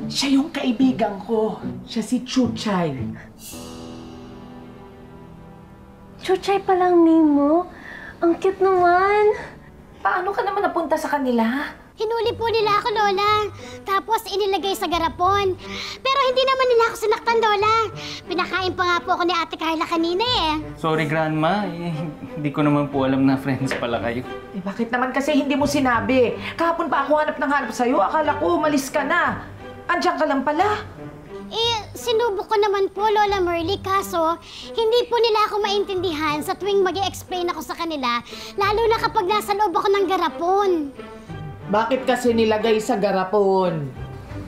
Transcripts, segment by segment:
Siya yung kaibigan ko. Siya si Chuchay. Chuchay palang name mo? Ang cute naman. Paano ka naman napunta sa kanila? Hinuli po nila ako, Lola. Tapos inilagay sa garapon. Pero hindi naman nila ako sinaktan, Lola. Pinakain pa nga po ako ni Ate Carla kanina eh. Sorry, Grandma. Hindi ko naman po alam na friends pala kayo. Eh, bakit naman kasi hindi mo sinabi? Kahapon pa ako hanap ng hanap sa'yo. Akala ko umalis ka na. Andiyan ka lang pala. Eh, sinubok ko naman po, Lola Merly, kaso hindi po nila ako maintindihan sa tuwing mag-i-explain ako sa kanila, lalo na kapag nasa loob ako ng garapon. Bakit kasi nilagay sa garapon?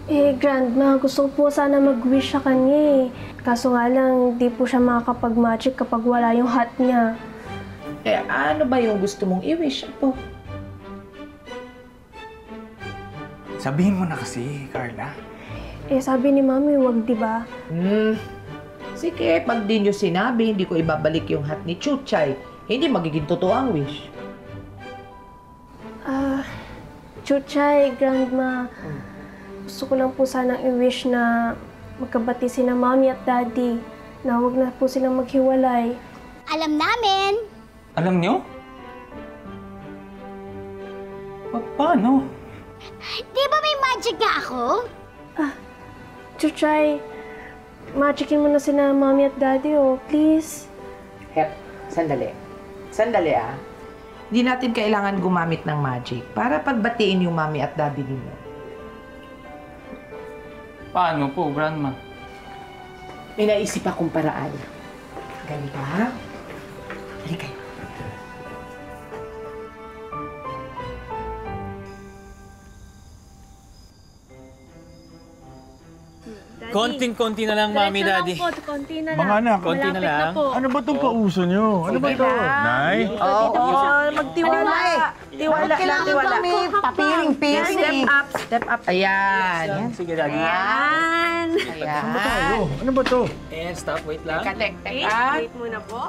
Eh, Grandma, gusto ko po sana mag-wish sa kanya eh. Kaso nga lang, di po siya makakapag-magic kapag wala yung hat niya. Eh, ano ba yung gusto mong i-wish po? Sabihin mo na kasi, Carla. Eh, sabi ni Mami, wag, di ba? Sige, pag di nyo sinabi, hindi ko ibabalik yung hat ni Chuchay. Hindi magiging totoo ang wish. Chuchay, Grandma, gusto ko lang po sanang i-wish na magkabati sina Mommy at Daddy, na huwag na po silang maghiwalay. Alam namin. Alam niyo? Paano? Di ba may magic nga ako? Chuchay, magicin mo na sina Mommy at Daddy, oh, please. Hep, sandali. Sandali ah. Hindi natin kailangan gumamit ng magic para pagbatiin yung Mommy at Daddy ninyo. Paano po, Grandma? May naisip akong paraan. Ganito ha? Halika kayo. Konting-konti na lang, Mami, Daddy. Konti na lang. Mga anak, Konti na lang. ano ba itong pauso nyo? Ano ba ito? Nay? Oo, magtiwala eh. Tiwala lang, tiwala. Piring-piring. Step up. Ayan. Sige, Daddy. Ayan. Ano ba ito? And stop, wait lang. Teka. Wait muna po.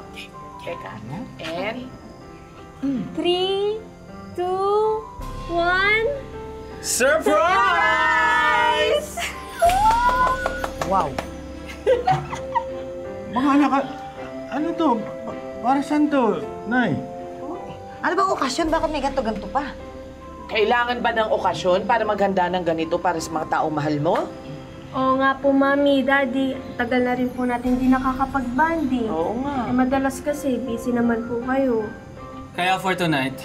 Teka. And... 3, 2, 1... Surprise! Wow. Mga anak, ano to? Para saan to, Nay? Ano bang okasyon? Bakit may ganto-ganto pa? Kailangan ba ng okasyon para maghanda ng ganito para sa mga taong mahal mo? Oo nga po, Mami, Daddy. Tagal na rin po natin hindi nakakapag-banding. Oo nga. Eh, madalas kasi, busy naman po kayo. Kaya for tonight,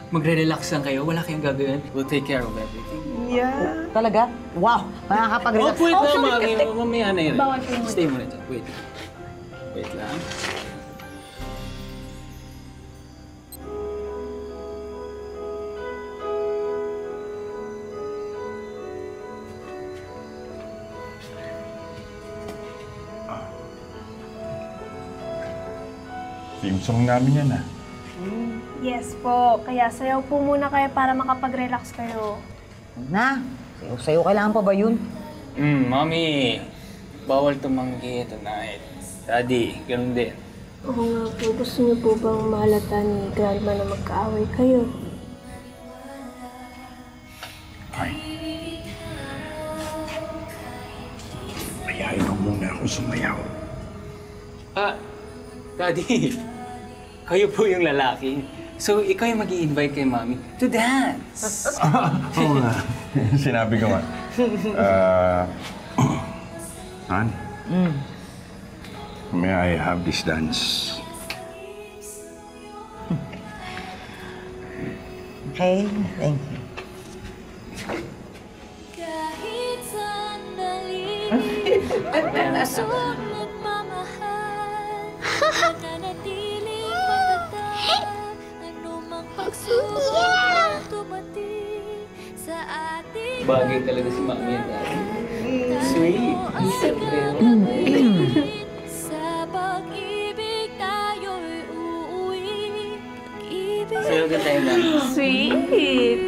magre-relax lang kayo. Wala kayong gagawin. We'll take care of everything. Yeah. Talaga? Wow! Makakapag-relax. Wait lang, Mami. Mamaya na yun. Bawal po muna. Stay muna dyan. Wait. Wait lang. Team song namin yan, ah. Yes po. Kaya sayaw po muna kayo para makapag-relax kayo. Na, sayo kailangan pa ba yun? Mami. Bawal tumanggi tonight. Daddy, ganun din. Oo nga po. Gusto niyo po bang mahalata ni Grandma na magkaaway kayo? Ay. Mayayain mo muna ako sumayaw. Daddy. Kayo po yung lalaki. So, ikaw yung mag-i-invite kay Mami to dance. Oo nga. Sinabi ko nga. Han? May I have this dance? Okay, thank you. Kahit sandali, puso nagmamahal, nananatiling matatag, anumang pagsubok tumating sa ating Bagay talaga si Mami and Daddy. Sweet. sa pag-ibig tayo'y uuwi. Pag-ibig Sayo ka tayo lang. Sweet!